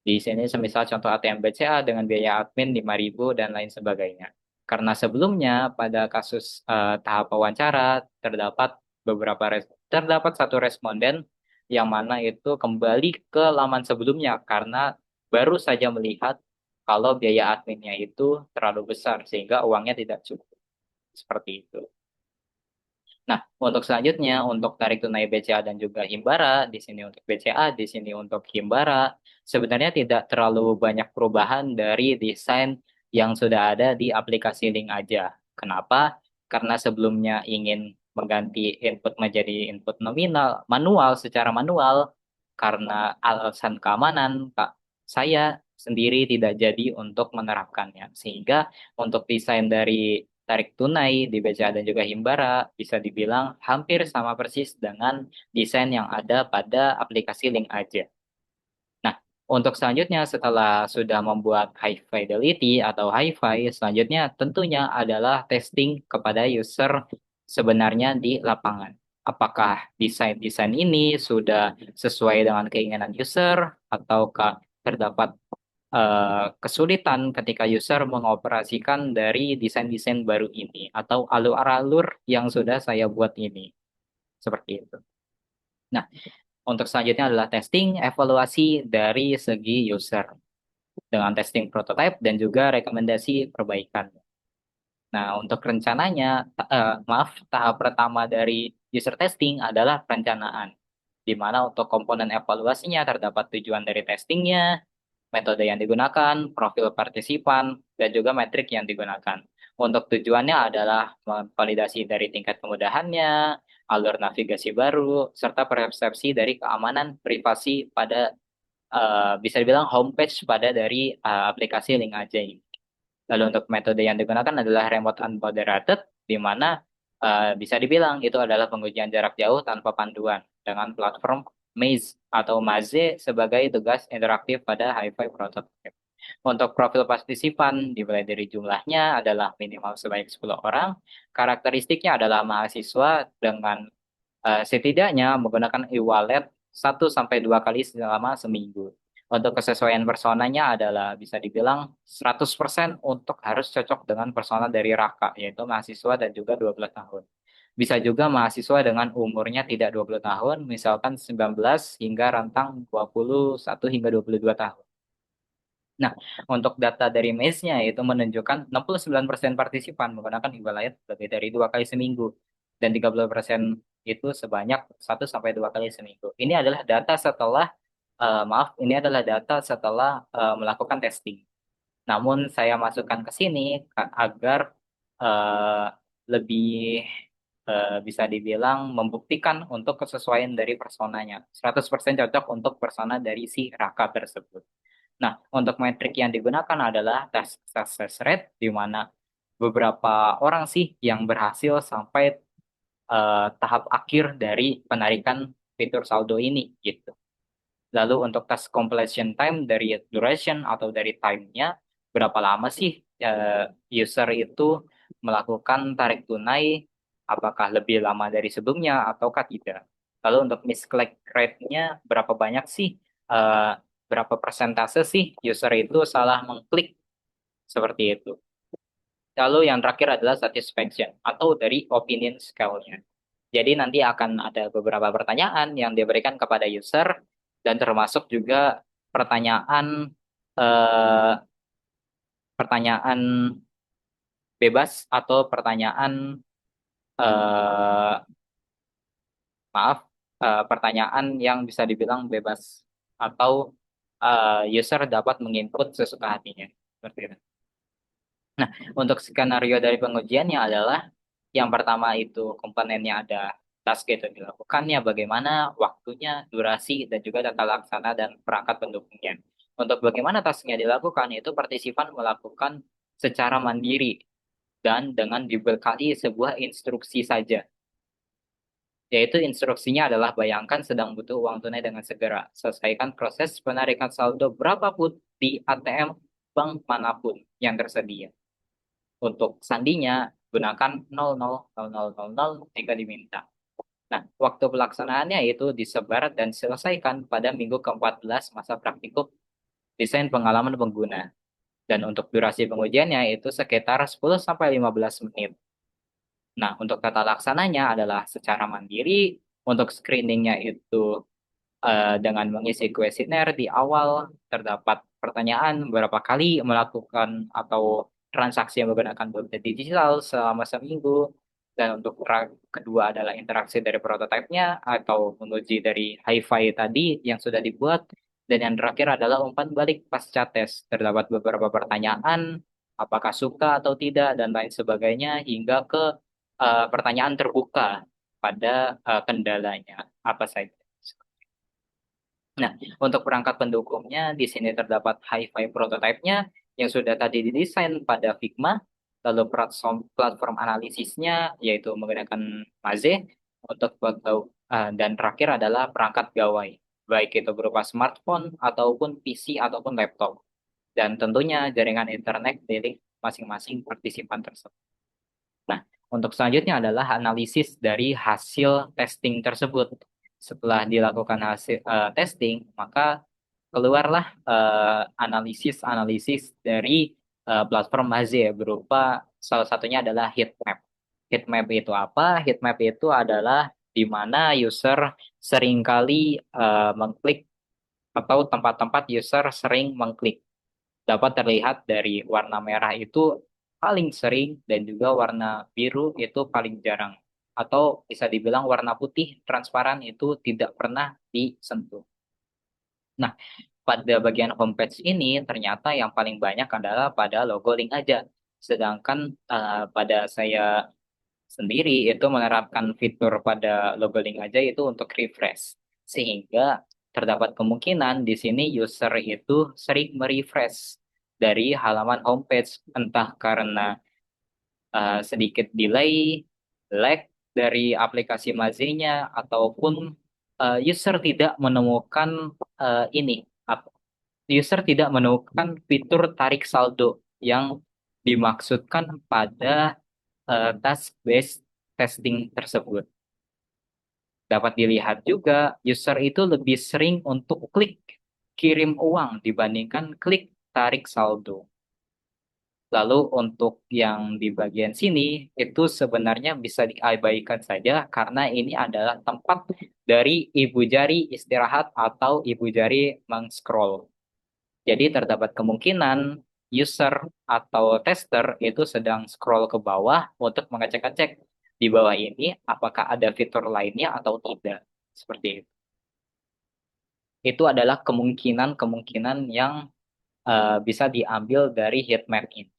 Di sini semisal contoh ATM BCA dengan biaya admin 5.000 dan lain sebagainya. Karena sebelumnya pada kasus tahap wawancara terdapat satu responden yang mana itu kembali ke laman sebelumnya karena baru saja melihat kalau biaya adminnya itu terlalu besar sehingga uangnya tidak cukup. Seperti itu. Nah, untuk selanjutnya, untuk tarik tunai BCA dan juga Himbara, di sini untuk BCA, di sini untuk Himbara, sebenarnya tidak terlalu banyak perubahan dari desain yang sudah ada di aplikasi Link aja. Kenapa? Karena sebelumnya ingin mengganti input menjadi input nominal, manual, secara manual, karena alasan keamanan, Pak, saya sendiri tidak jadi untuk menerapkannya. Sehingga untuk desain dari tarik tunai di BCA dan juga Himbara bisa dibilang hampir sama persis dengan desain yang ada pada aplikasi Link aja. Nah, untuk selanjutnya setelah sudah membuat high fidelity atau hi-fi, selanjutnya tentunya adalah testing kepada user sebenarnya di lapangan. Apakah desain-desain ini sudah sesuai dengan keinginan user ataukah terdapat kesulitan ketika user mengoperasikan dari desain-desain baru ini atau alur-alur yang sudah saya buat ini. Seperti itu. Nah, untuk selanjutnya adalah testing evaluasi dari segi user dengan testing prototype dan juga rekomendasi perbaikan. Nah, untuk rencananya, tahap pertama dari user testing adalah perencanaan, di mana untuk komponen evaluasinya terdapat tujuan dari testingnya, metode yang digunakan, profil partisipan, dan juga metrik yang digunakan. Untuk tujuannya adalah validasi dari tingkat kemudahannya, alur navigasi baru, serta persepsi dari keamanan privasi pada bisa dibilang homepage pada dari aplikasi Link aja ini. Lalu untuk metode yang digunakan adalah remote unmoderated, di mana bisa dibilang itu adalah pengujian jarak jauh tanpa panduan dengan platform Maze atau Maze sebagai tugas interaktif pada Hi-Fi prototype. Untuk profil partisipan dimulai dari jumlahnya adalah minimal sebanyak 10 orang, karakteristiknya adalah mahasiswa dengan setidaknya menggunakan e-wallet 1 sampai 2 kali selama seminggu. Untuk kesesuaian personanya adalah bisa dibilang 100% untuk harus cocok dengan persona dari Raka, yaitu mahasiswa dan juga 20 tahun. Bisa juga mahasiswa dengan umurnya tidak 20 tahun, misalkan 19 hingga rentang 21 hingga 22 tahun. Nah, untuk data dari MES-nya itu menunjukkan 69% partisipan menggunakan Himalayan lebih dari 2 kali seminggu. Dan 30% itu sebanyak 1 sampai 2 kali seminggu. Ini adalah data setelah, maaf, ini adalah data setelah melakukan testing. Namun saya masukkan ke sini agar eh, lebih bisa dibilang membuktikan untuk kesesuaian dari personanya. 100% cocok untuk persona dari si Raka tersebut. Nah, untuk metrik yang digunakan adalah tes success rate, di mana beberapa orang sih yang berhasil sampai tahap akhir dari penarikan fitur saldo ini gitu. Lalu untuk tes completion time dari duration atau dari time-nya, berapa lama sih user itu melakukan tarik tunai, apakah lebih lama dari sebelumnya ataukah tidak. Lalu untuk misclick rate-nya, berapa banyak sih, eh, berapa persentase sih user itu salah mengklik, seperti itu. Lalu yang terakhir adalah satisfaction atau dari opinion scale-nya. Jadi nanti akan ada beberapa pertanyaan yang diberikan kepada user dan termasuk juga pertanyaan eh, pertanyaan bebas atau pertanyaan eh, maaf pertanyaan yang bisa dibilang bebas atau user dapat menginput sesuka hatinya seperti itu. Nah, untuk skenario dari pengujiannya adalah yang pertama itu komponennya ada task itu dilakukannya, bagaimana waktunya, durasi, dan juga tata laksana dan perangkat pendukungnya. Untuk bagaimana tasknya dilakukan, itu partisipan melakukan secara mandiri dan dengan dibekali sebuah instruksi saja. Yaitu instruksinya adalah bayangkan sedang butuh uang tunai dengan segera. Selesaikan proses penarikan saldo berapapun di ATM bank manapun yang tersedia. Untuk sandinya, gunakan 000000 jika diminta. Nah, waktu pelaksanaannya itu disebar dan selesaikan pada minggu ke-14 masa praktikum desain pengalaman pengguna. Dan untuk durasi pengujiannya itu sekitar 10 sampai 15 menit. Nah, untuk tata laksananya adalah secara mandiri, untuk screeningnya itu dengan mengisi kuesioner di awal, terdapat pertanyaan berapa kali melakukan atau transaksi yang menggunakan dompet digital selama seminggu. Dan untuk kedua adalah interaksi dari prototipenya atau menguji dari hi-fi tadi yang sudah dibuat. Dan yang terakhir adalah umpan balik pasca tes. Terdapat beberapa pertanyaan, apakah suka atau tidak, dan lain sebagainya, hingga ke pertanyaan terbuka pada kendalanya apa saja. Nah, untuk perangkat pendukungnya, di sini terdapat hi-fi prototipe-nya yang sudah tadi didesain pada Figma, lalu platform analisisnya yaitu menggunakan Maze untuk foto, dan terakhir adalah perangkat gawai, baik itu berupa smartphone ataupun PC ataupun laptop, dan tentunya jaringan internet dari masing-masing partisipan tersebut. Nah, untuk selanjutnya adalah analisis dari hasil testing tersebut. Setelah dilakukan hasil testing, maka keluarlah analisis-analisis dari platform Maze berupa salah satunya adalah heat map. Heat map itu apa? Heat map itu adalah di mana user seringkali mengklik atau tempat-tempat user sering mengklik. Dapat terlihat dari warna merah itu paling sering dan juga warna biru itu paling jarang. Atau bisa dibilang warna putih transparan itu tidak pernah disentuh. Nah, pada bagian homepage ini ternyata yang paling banyak adalah pada logo link aja. Sedangkan pada saya sendiri itu menerapkan fitur pada logo link aja itu untuk refresh. Sehingga terdapat kemungkinan di sini user itu sering merefresh dari halaman homepage entah karena sedikit delay, lag dari aplikasi Maze-nya ataupun user tidak menemukan ini user tidak menemukan fitur tarik saldo yang dimaksudkan pada task based testing tersebut. Dapat dilihat juga user itu lebih sering untuk klik kirim uang dibandingkan klik tarik saldo. Lalu untuk yang di bagian sini itu sebenarnya bisa diabaikan saja karena ini adalah tempat dari ibu jari istirahat atau ibu jari meng-scroll. Jadi terdapat kemungkinan user atau tester itu sedang scroll ke bawah untuk mengecek-ngecek di bawah ini apakah ada fitur lainnya atau tidak. Seperti itu. Itu adalah kemungkinan-kemungkinan yang bisa diambil dari heat map ini.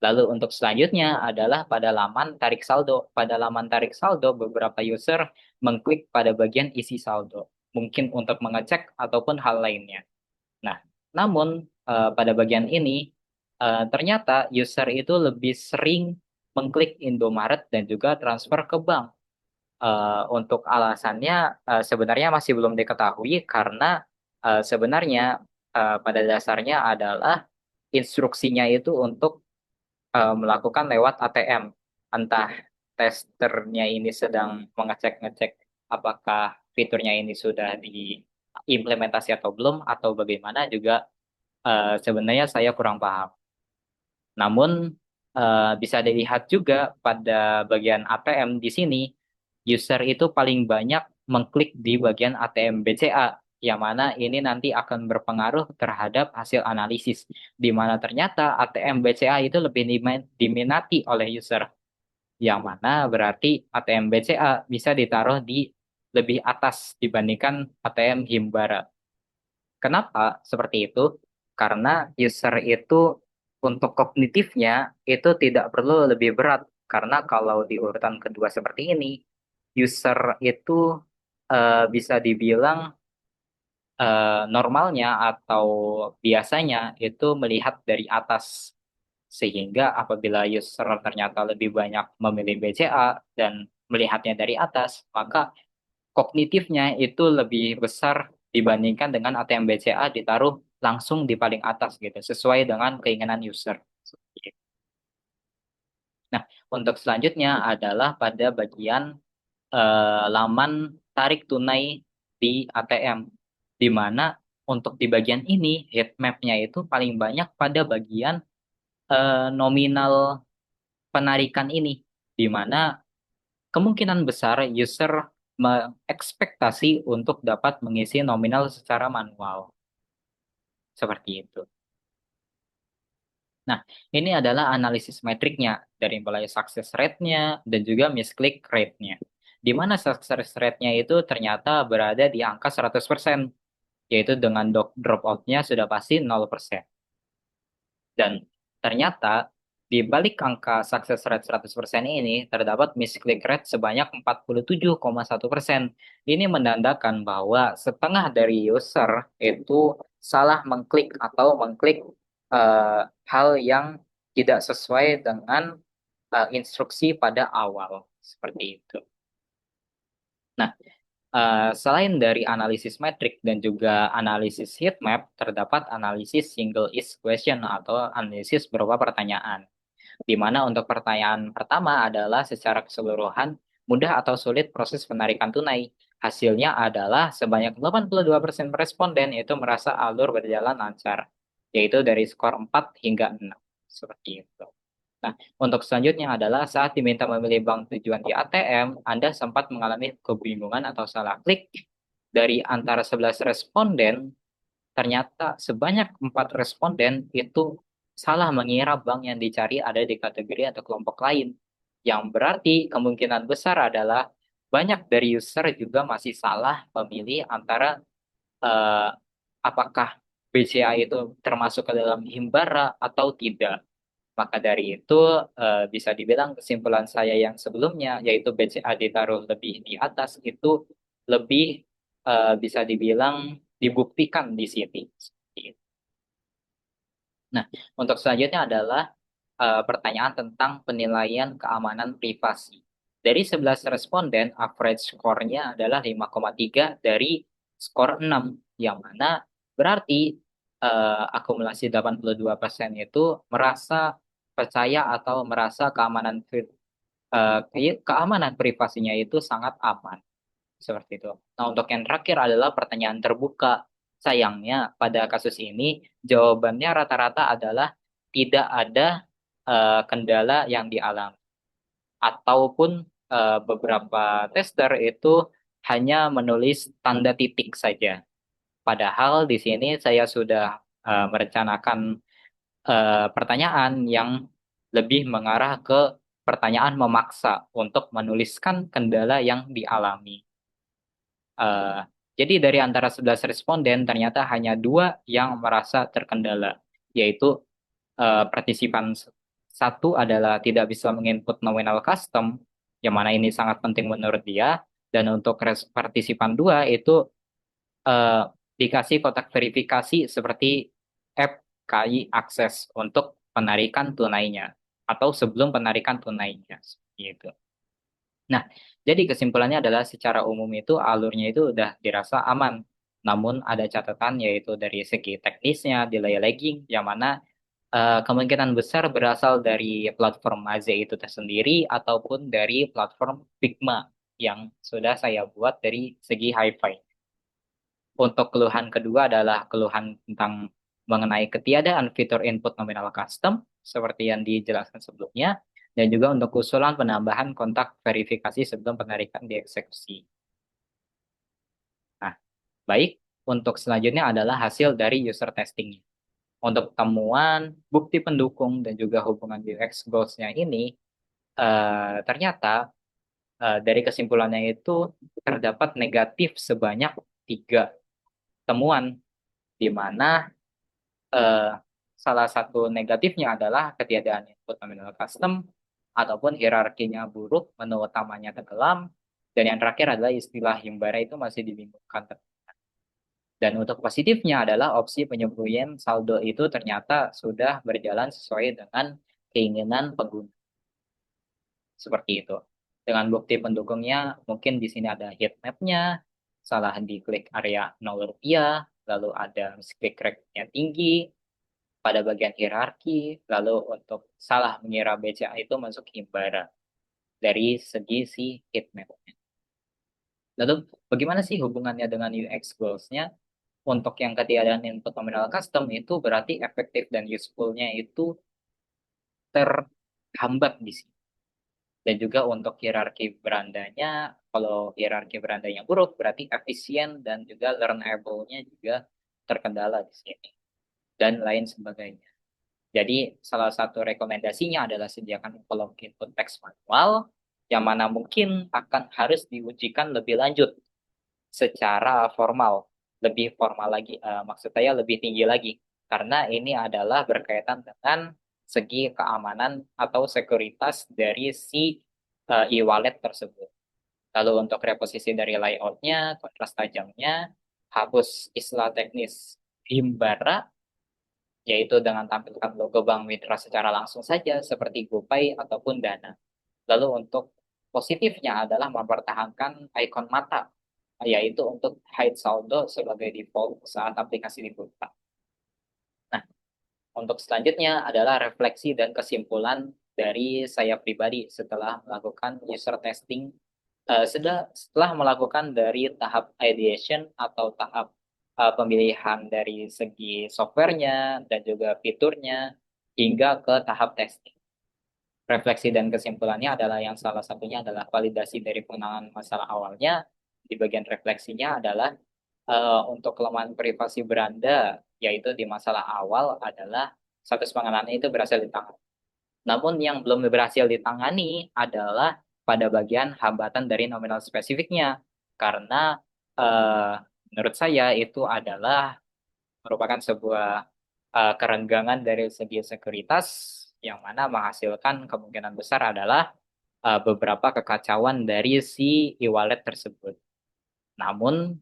Lalu untuk selanjutnya adalah pada laman tarik saldo. Pada laman tarik saldo, beberapa user mengklik pada bagian isi saldo. Mungkin untuk mengecek ataupun hal lainnya. Nah, namun pada bagian ini ternyata user itu lebih sering mengklik Indomaret dan juga transfer ke bank. Untuk alasannya sebenarnya masih belum diketahui karena sebenarnya pada dasarnya adalah instruksinya itu untuk melakukan lewat ATM. Entah testernya ini sedang mengecek-ngecek apakah fiturnya ini sudah diimplementasi atau belum, atau bagaimana juga sebenarnya saya kurang paham. Namun bisa dilihat juga pada bagian ATM di sini, user itu paling banyak mengklik di bagian ATM BCA, yang mana ini nanti akan berpengaruh terhadap hasil analisis, di mana ternyata ATM BCA itu lebih diminati oleh user, yang mana berarti ATM BCA bisa ditaruh di lebih atas dibandingkan ATM Himbara. Kenapa seperti itu? Karena user itu untuk kognitifnya itu tidak perlu lebih berat. Karena kalau di urutan kedua seperti ini, user itu bisa dibilang normalnya atau biasanya itu melihat dari atas. Sehingga apabila user ternyata lebih banyak memilih BCA dan melihatnya dari atas, maka kognitifnya itu lebih besar dibandingkan dengan ATM BCA ditaruh langsung di paling atas gitu, sesuai dengan keinginan user. Nah, untuk selanjutnya adalah pada bagian laman tarik tunai di ATM, di mana untuk di bagian ini heat map-nya itu paling banyak pada bagian nominal penarikan ini, di mana kemungkinan besar user mengekspektasi untuk dapat mengisi nominal secara manual. Seperti itu. Nah, ini adalah analisis metriknya dari mulai success rate-nya dan juga misclick rate-nya. Di mana success rate-nya itu ternyata berada di angka 100%, yaitu dengan drop out-nya sudah pasti 0%. Dan ternyata di balik angka success rate 100% ini terdapat misclick rate sebanyak 47,1%. Ini menandakan bahwa setengah dari user itu salah mengklik atau mengklik hal yang tidak sesuai dengan instruksi pada awal. Seperti itu. Nah, selain dari analisis metrik dan juga analisis heat map, terdapat analisis single is question atau analisis berupa pertanyaan. Di mana untuk pertanyaan pertama adalah secara keseluruhan mudah atau sulit proses penarikan tunai. Hasilnya adalah sebanyak 82% responden itu merasa alur berjalan lancar, yaitu dari skor 4 hingga 6. Seperti itu. Nah, untuk selanjutnya adalah saat diminta memilih bank tujuan di ATM, Anda sempat mengalami kebingungan atau salah klik. Dari antara 11 responden, ternyata sebanyak 4 responden itu salah mengira bank yang dicari ada di kategori atau kelompok lain. Yang berarti kemungkinan besar adalah banyak dari user juga masih salah memilih antara eh, apakah BCA itu termasuk ke dalam Himbara atau tidak. Maka dari itu bisa dibilang kesimpulan saya yang sebelumnya yaitu BCA ditaruh lebih di atas itu lebih bisa dibilang dibuktikan di sini. Nah, untuk selanjutnya adalah pertanyaan tentang penilaian keamanan privasi. Dari 11 responden, average skornya adalah 5,3 dari skor 6, yang mana berarti akumulasi 82% itu merasa percaya atau merasa keamanan privasinya itu sangat aman. Seperti itu. Nah, untuk yang terakhir adalah pertanyaan terbuka. Sayangnya pada kasus ini jawabannya rata-rata adalah tidak ada kendala yang dialami ataupun beberapa tester itu hanya menulis tanda titik saja. Padahal di sini saya sudah merencanakan pertanyaan yang lebih mengarah ke pertanyaan memaksa untuk menuliskan kendala yang dialami. Eh, jadi dari antara 11 responden ternyata hanya dua yang merasa terkendala, yaitu partisipan satu adalah tidak bisa menginput nominal custom, yang mana ini sangat penting menurut dia, dan untuk partisipan dua itu eh, dikasih kotak verifikasi seperti app KI akses untuk penarikan tunainya atau sebelum penarikan tunainya gitu. Nah, jadi kesimpulannya adalah secara umum itu alurnya itu udah dirasa aman. Namun ada catatan yaitu dari segi teknisnya, delay lagging, yang mana kemungkinan besar berasal dari platform Maze itu tersendiri ataupun dari platform Figma yang sudah saya buat dari segi hi-fi. Untuk keluhan kedua adalah keluhan tentang mengenai ketiadaan fitur input nominal custom seperti yang dijelaskan sebelumnya, dan juga untuk usulan penambahan kontak verifikasi sebelum penarikan dieksekusi. Nah, baik, untuk selanjutnya adalah hasil dari user testing. Untuk temuan, bukti pendukung, dan juga hubungan UX goals-nya ini, ternyata dari kesimpulannya itu terdapat negatif sebanyak 3 temuan, di mana eh, salah satu negatifnya adalah ketiadaan input nominal custom ataupun hierarkinya buruk, menu utamanya tenggelam, dan yang terakhir adalah istilah himbara itu masih dibingungkan. Dan untuk positifnya adalah opsi penyembunyian saldo itu ternyata sudah berjalan sesuai dengan keinginan pengguna. Seperti itu. Dengan bukti pendukungnya, mungkin di sini ada heat map-nya, salah diklik area 0 rupiah, lalu ada misklik rate-nya tinggi, pada bagian hierarki, lalu untuk salah mengira BCA itu masuk himbara dari segi si heat map-nya. Lalu bagaimana sih hubungannya dengan UX goals-nya? Untuk yang ketiadaan input nominal custom itu berarti efektif dan useful-nya itu terhambat di sini. Dan juga untuk hierarki berandanya, kalau hierarki berandanya buruk, berarti efisien dan juga learnable-nya juga terkendala di sini. Dan lain sebagainya. Jadi salah satu rekomendasinya adalah sediakan kolom input teks manual yang mana mungkin akan harus diujikan lebih lanjut secara formal, lebih formal lagi, maksud saya lebih tinggi lagi, karena ini adalah berkaitan dengan segi keamanan atau sekuritas dari si e-wallet tersebut. Lalu untuk reposisi dari layoutnya, kontras tajamnya, hapus istilah teknis Himbara, yaitu dengan tampilkan logo Bank Mitra secara langsung saja seperti GoPay ataupun Dana. Lalu untuk positifnya adalah mempertahankan ikon mata, yaitu untuk hide saldo sebagai default saat aplikasi dibuka. Nah, untuk selanjutnya adalah refleksi dan kesimpulan dari saya pribadi setelah melakukan user testing, setelah melakukan dari tahap ideation atau tahap pemilihan dari segi softwarenya dan juga fiturnya hingga ke tahap testing. Refleksi dan kesimpulannya adalah yang salah satunya adalah validasi dari penanganan masalah awalnya. Di bagian refleksinya adalah untuk kelemahan privasi beranda, yaitu di masalah awal adalah status pengenannya itu berhasil ditangani. Namun yang belum berhasil ditangani adalah pada bagian hambatan dari nominal spesifiknya. Karena eh, menurut saya itu adalah merupakan sebuah kerenggangan dari segi sekuritas yang mana menghasilkan kemungkinan besar adalah beberapa kekacauan dari si e-wallet tersebut. Namun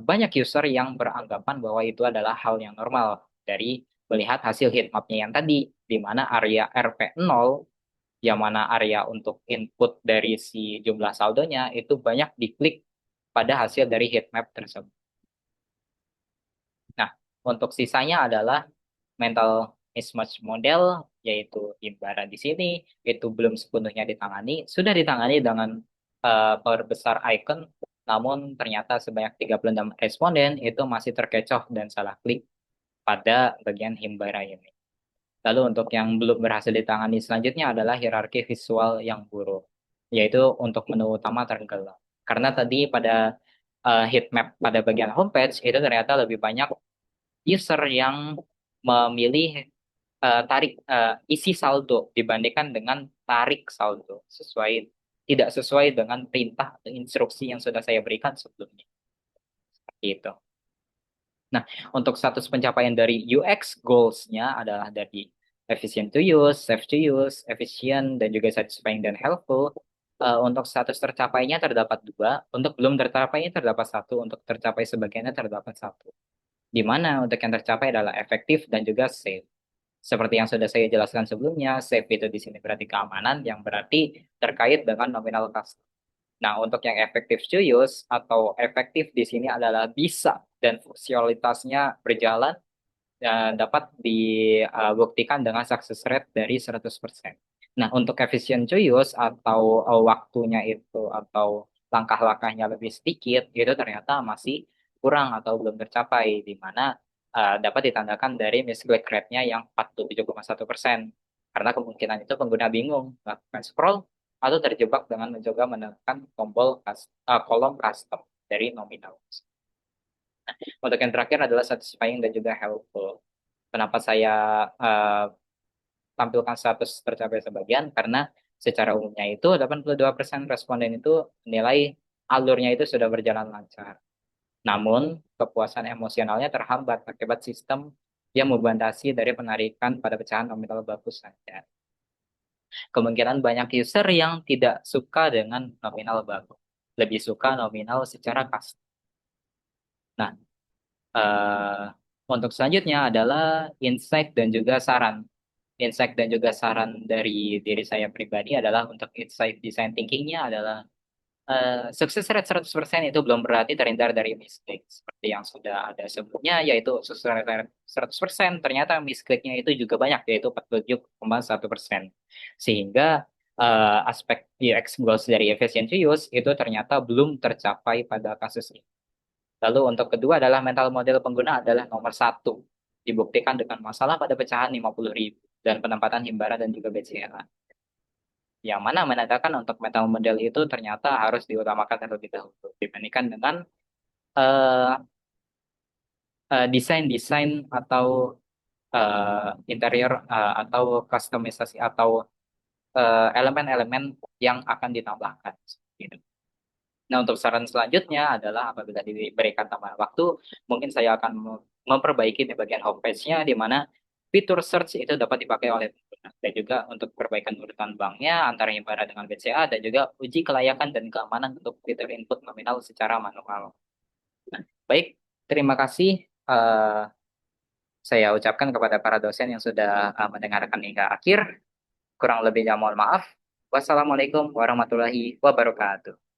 banyak user yang beranggapan bahwa itu adalah hal yang normal dari melihat hasil heatmap-nya yang tadi, di mana area RP0, yang mana area untuk input dari si jumlah saldonya itu banyak diklik pada hasil dari heatmap tersebut. Nah, untuk sisanya adalah mental mismatch model, yaitu Imbara di sini, itu belum sepenuhnya ditangani. Sudah ditangani dengan perbesar icon, namun ternyata sebanyak 36 responden itu masih terkecoh dan salah klik pada bagian himbara ini. Lalu untuk yang belum berhasil ditangani selanjutnya adalah hierarki visual yang buruk, yaitu untuk menu utama tenggelam. Karena tadi pada heat map pada bagian homepage itu ternyata lebih banyak user yang memilih tarik isi saldo dibandingkan dengan tarik saldo tidak sesuai dengan perintah atau instruksi yang sudah saya berikan sebelumnya. Seperti itu. Nah, untuk status pencapaian dari UX goals-nya adalah dari efficient to use, safe to use, efficient, dan juga satisfying dan helpful. Untuk status tercapainya terdapat dua, untuk belum tercapainya terdapat satu, untuk tercapai sebagiannya terdapat satu. Di mana untuk yang tercapai adalah efektif dan juga safe. Seperti yang sudah saya jelaskan sebelumnya, safe itu di sini berarti keamanan, yang berarti terkait dengan nominal cost. Nah, untuk yang efektif to use atau efektif di sini adalah bisa dan fungsionalitasnya berjalan dapat dibuktikan dengan success rate dari 100%. Nah, untuk efficient to use atau waktunya itu atau langkah-langkahnya lebih sedikit, itu ternyata masih kurang atau belum tercapai, di mana dapat ditandakan dari misclick rate-nya yang 47,1%. Karena kemungkinan itu pengguna bingung melakukan scroll atau terjebak dengan mencoba menekan kolom custom dari nominal. Untuk yang terakhir adalah satisfying dan juga helpful. Kenapa saya uh, tampilkan status tercapai sebagian? Karena secara umumnya itu 82% responden itu menilai alurnya itu sudah berjalan lancar. Namun, kepuasan emosionalnya terhambat akibat sistem yang membatasi dari penarikan pada pecahan nominal bagus saja. Kemungkinan banyak user yang tidak suka dengan nominal bagus, lebih suka nominal secara custom. Nah, eh, untuk selanjutnya adalah insight dan juga saran. Insight dan juga saran dari diri saya pribadi adalah untuk insight design thinkingnya adalah sukses rate 100% itu belum berarti terhindar dari mistake. Seperti yang sudah ada sebelumnya, yaitu sukses rate 100%, ternyata mistake-nya itu juga banyak, yaitu 47,1%. Sehingga aspek UX goals dari efficient use itu ternyata belum tercapai pada kasus ini. Lalu untuk kedua adalah mental model pengguna adalah nomor satu. Dibuktikan dengan masalah pada pecahan 50.000 dan penempatan himbara dan juga BCA. Yang mana menandakan untuk mental model itu ternyata harus diutamakan terlebih dahulu dibandingkan dengan eh, desain-desain atau interior atau customisasi atau elemen-elemen yang akan ditambahkan. Gitu. Nah, untuk saran selanjutnya adalah apabila diberikan tambahan waktu, mungkin saya akan memperbaiki di bagian homepage-nya, di mana fitur search itu dapat dipakai oleh pengguna. Dan juga untuk perbaikan urutan banknya antara Himbara dengan BCA, dan juga uji kelayakan dan keamanan untuk fitur input nominal secara manual. Nah, baik, terima kasih. Saya ucapkan kepada para dosen yang sudah mendengarkan hingga akhir. Kurang lebihnya mohon maaf. Wassalamualaikum warahmatullahi wabarakatuh.